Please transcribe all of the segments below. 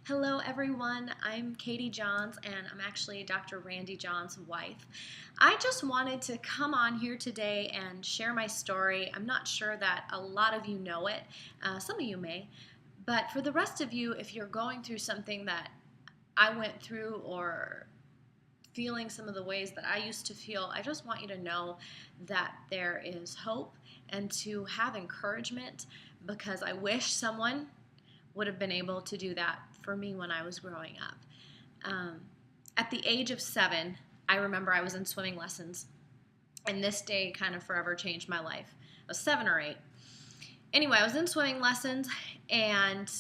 Hello, everyone. I'm Katie Johns, and I'm actually Dr. Randy Johns' wife. I just wanted to come on here today and share my story. I'm not sure that a lot of you know it, some of you may, but for the rest of you, if you're going through something that I went through or feeling some of the ways that I used to feel, I just want you to know that there is hope and to have encouragement because I wish someone would have been able to do that for me when I was growing up. At the age of 7, I remember I was in swimming lessons, and this day kind of forever changed my life. I was 7 or 8. Anyway, I was in swimming lessons, and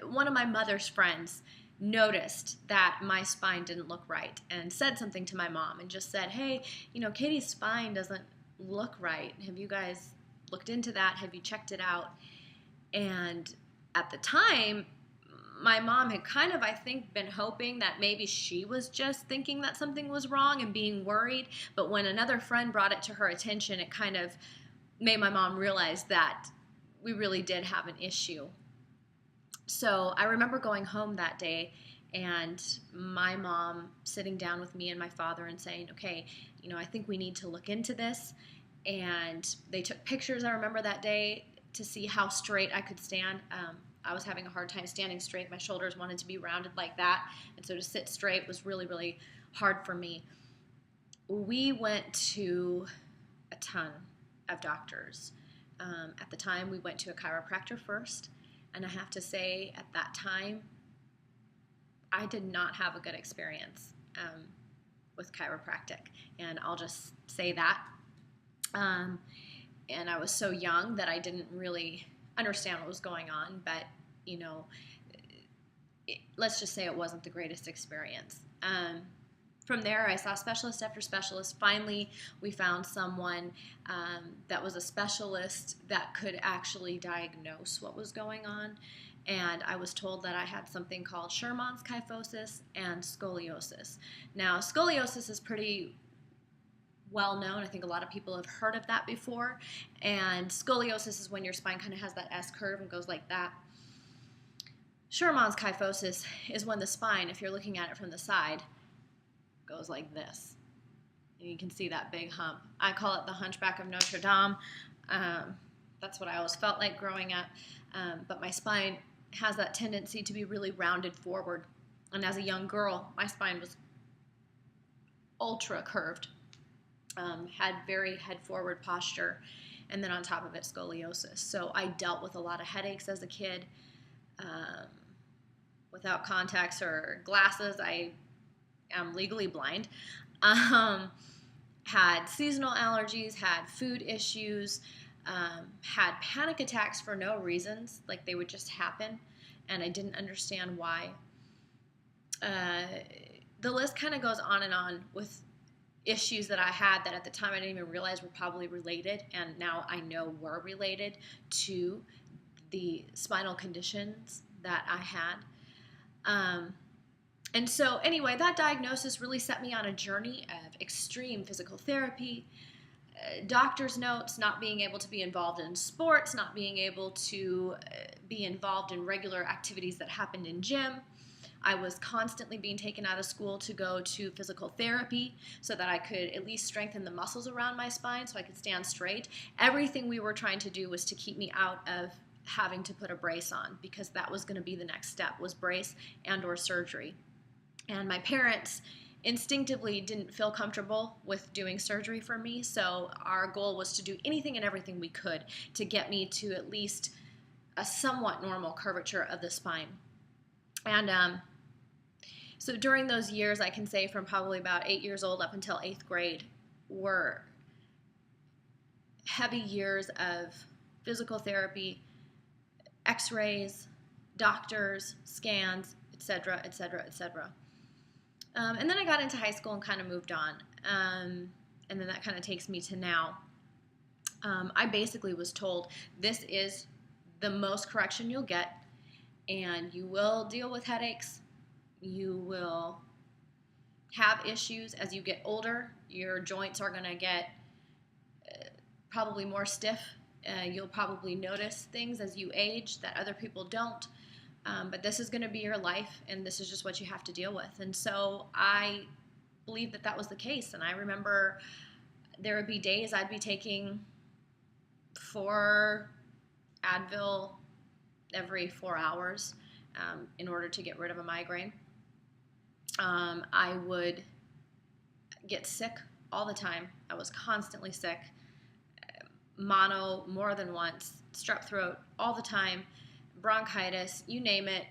one of my mother's friends noticed that my spine didn't look right and said something to my mom and just said, hey, Katie's spine doesn't look right. Have you guys looked into that? Have you checked it out? And at the time, my mom had kind of, I think, been hoping that maybe she was just thinking that something was wrong and being worried. But when another friend brought it to her attention, it kind of made my mom realize that we really did have an issue. So I remember going home that day and my mom sitting down with me and my father and saying, okay, I think we need to look into this. And they took pictures, I remember that day, to see how straight I could stand. I was having a hard time standing straight. My shoulders wanted to be rounded like that. And so to sit straight was really, really hard for me. We went to a ton of doctors. At the time, we went to a chiropractor first. And I have to say, at that time, I did not have a good experience with chiropractic. And I'll just say that. And I was so young that I didn't really understand what was going on, but, let's just say it wasn't the greatest experience. From there, I saw specialist after specialist. Finally, we found someone that was a specialist that could actually diagnose what was going on, and I was told that I had something called Sherman's kyphosis and scoliosis. Now, scoliosis is pretty well known. I think a lot of people have heard of that before. And scoliosis is when your spine kind of has that S curve and goes like that. Sherman's kyphosis is when the spine, if you're looking at it from the side, goes like this. And you can see that big hump. I call it the Hunchback of Notre Dame. That's what I always felt like growing up. But my spine has that tendency to be really rounded forward. And as a young girl, my spine was ultra curved. Had very head-forward posture, and then on top of it, scoliosis. So I dealt with a lot of headaches as a kid. Without contacts or glasses, I am legally blind. Had seasonal allergies, had food issues, had panic attacks for no reasons, like they would just happen, and I didn't understand why. The list kind of goes on and on with issues that I had that at the time I didn't even realize were probably related, and now I know were related to the spinal conditions that I had. And so anyway, that diagnosis really set me on a journey of extreme physical therapy, doctor's notes, not being able to be involved in sports, not being able to be involved in regular activities that happened in gym. I was constantly being taken out of school to go to physical therapy so that I could at least strengthen the muscles around my spine so I could stand straight. Everything we were trying to do was to keep me out of having to put a brace on, because that was going to be the next step, was brace and or surgery. And my parents instinctively didn't feel comfortable with doing surgery for me, so our goal was to do anything and everything we could to get me to at least a somewhat normal curvature of the spine. And so during those years, I can say from probably about 8 years old up until 8th grade, were heavy years of physical therapy, x-rays, doctors, scans, etc., etc., etc. And then I got into high school and kind of moved on. And then that kind of takes me to now. I basically was told this is the most correction you'll get, and you will deal with headaches. You will have issues as you get older. Your joints are going to get probably more stiff. You'll probably notice things as you age that other people don't. But this is going to be your life, and this is just what you have to deal with. And so I believe that that was the case. And I remember there would be days I'd be taking 4 Advil every 4 hours in order to get rid of a migraine. I would get sick all the time. I was constantly sick. Mono more than once, strep throat all the time, bronchitis, you name it,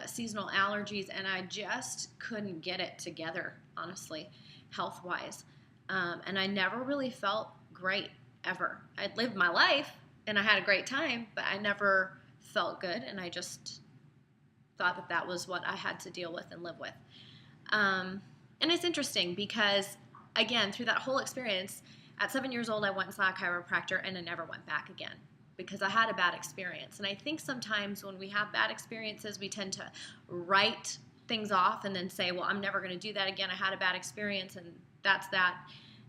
seasonal allergies, and I just couldn't get it together, honestly, health-wise. And I never really felt great, ever. I'd lived my life, and I had a great time, but I never felt good, and I just thought that that was what I had to deal with and live with. And it's interesting because, again, through that whole experience, at 7 years old, I went and saw a chiropractor, and I never went back again because I had a bad experience. And I think sometimes when we have bad experiences, we tend to write things off and then say, well, I'm never going to do that again. I had a bad experience, and that's that,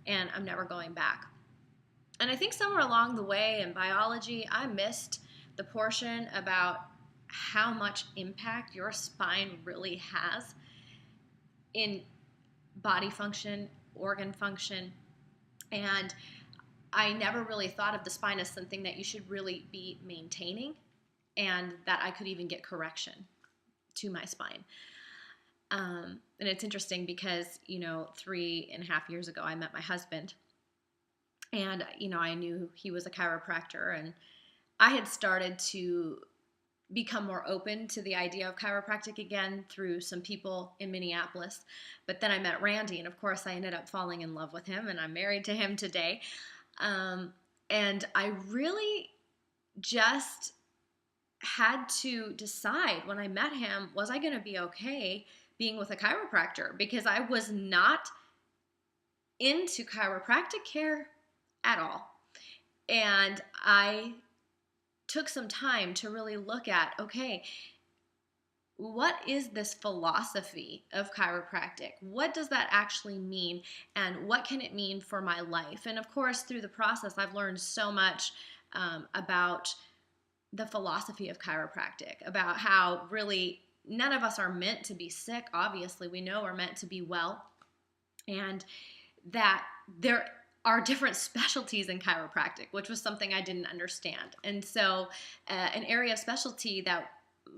and I'm never going back. And I think somewhere along the way in biology, I missed the portion about how much impact your spine really has in body function, organ function, and I never really thought of the spine as something that you should really be maintaining, and that I could even get correction to my spine. And it's interesting because, 3.5 years ago, I met my husband, and, I knew he was a chiropractor, and I had started to become more open to the idea of chiropractic again through some people in Minneapolis. But then I met Randy, and of course I ended up falling in love with him, and I'm married to him today. And I really just had to decide when I met him, was I going to be okay being with a chiropractor? Because I was not into chiropractic care at all. And I took some time to really look at, okay, what is this philosophy of chiropractic? What does that actually mean? And what can it mean for my life? And of course, through the process, I've learned so much about the philosophy of chiropractic, about how really none of us are meant to be sick. Obviously, we know we're meant to be well, and that there are different specialties in chiropractic, which was something I didn't understand. And so an area of specialty that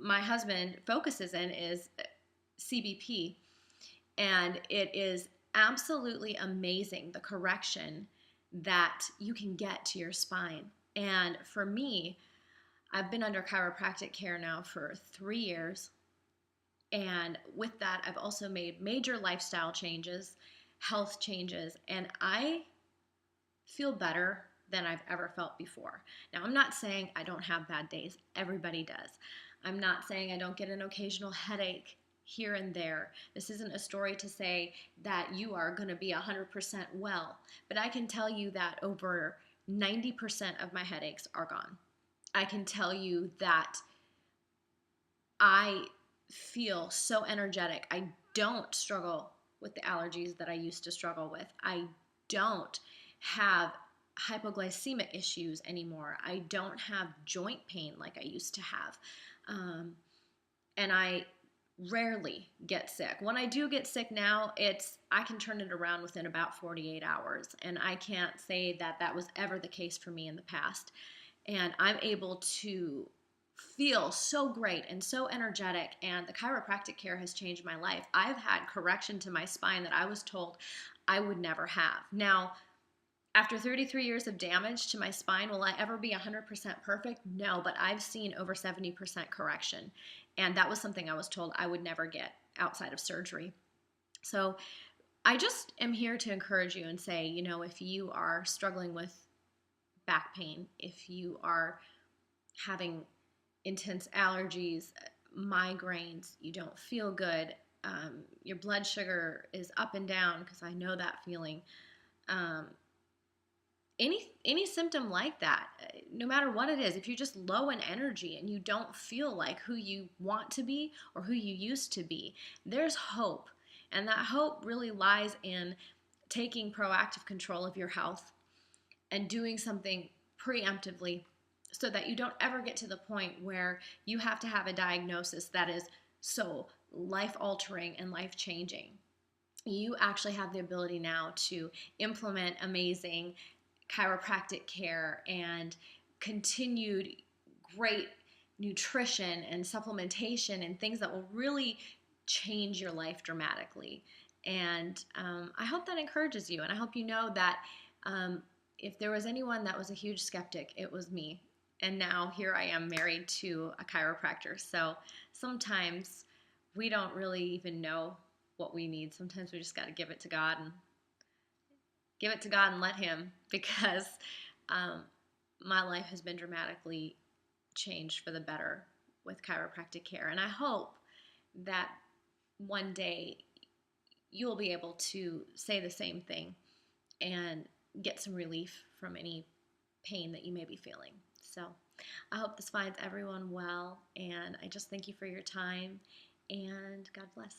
my husband focuses in is CBP, and it is absolutely amazing, the correction that you can get to your spine. And for me, I've been under chiropractic care now for 3 years, and with that, I've also made major lifestyle changes, health changes, and I feel better than I've ever felt before. Now, I'm not saying I don't have bad days. Everybody does. I'm not saying I don't get an occasional headache here and there. This isn't a story to say that you are going to be 100% well, but I can tell you that over 90% of my headaches are gone. I can tell you that I feel so energetic. I don't struggle with the allergies that I used to struggle with. I don't have hypoglycemic issues anymore. I don't have joint pain like I used to have. And I rarely get sick. When I do get sick now, I can turn it around within about 48 hours. And I can't say that that was ever the case for me in the past. And I'm able to feel so great and so energetic, and the chiropractic care has changed my life. I've had correction to my spine that I was told I would never have. Now, after 33 years of damage to my spine, will I ever be 100% perfect? No, but I've seen over 70% correction, and that was something I was told I would never get outside of surgery. So I just am here to encourage you and say, if you are struggling with back pain, if you are having intense allergies, migraines, you don't feel good, your blood sugar is up and down, because I know that feeling, any symptom like that, no matter what it is, if you're just low in energy and you don't feel like who you want to be or who you used to be, there's hope. And that hope really lies in taking proactive control of your health and doing something preemptively so that you don't ever get to the point where you have to have a diagnosis that is so life altering and life changing. You actually have the ability now to implement amazing chiropractic care and continued great nutrition and supplementation and things that will really change your life dramatically. And I hope that encourages you. And I hope you know that if there was anyone that was a huge skeptic, it was me. And now here I am married to a chiropractor. So sometimes we don't really even know what we need. Sometimes we just got to give it to God and let Him, because my life has been dramatically changed for the better with chiropractic care. And I hope that one day you'll be able to say the same thing and get some relief from any pain that you may be feeling. So I hope this finds everyone well, and I just thank you for your time, and God bless.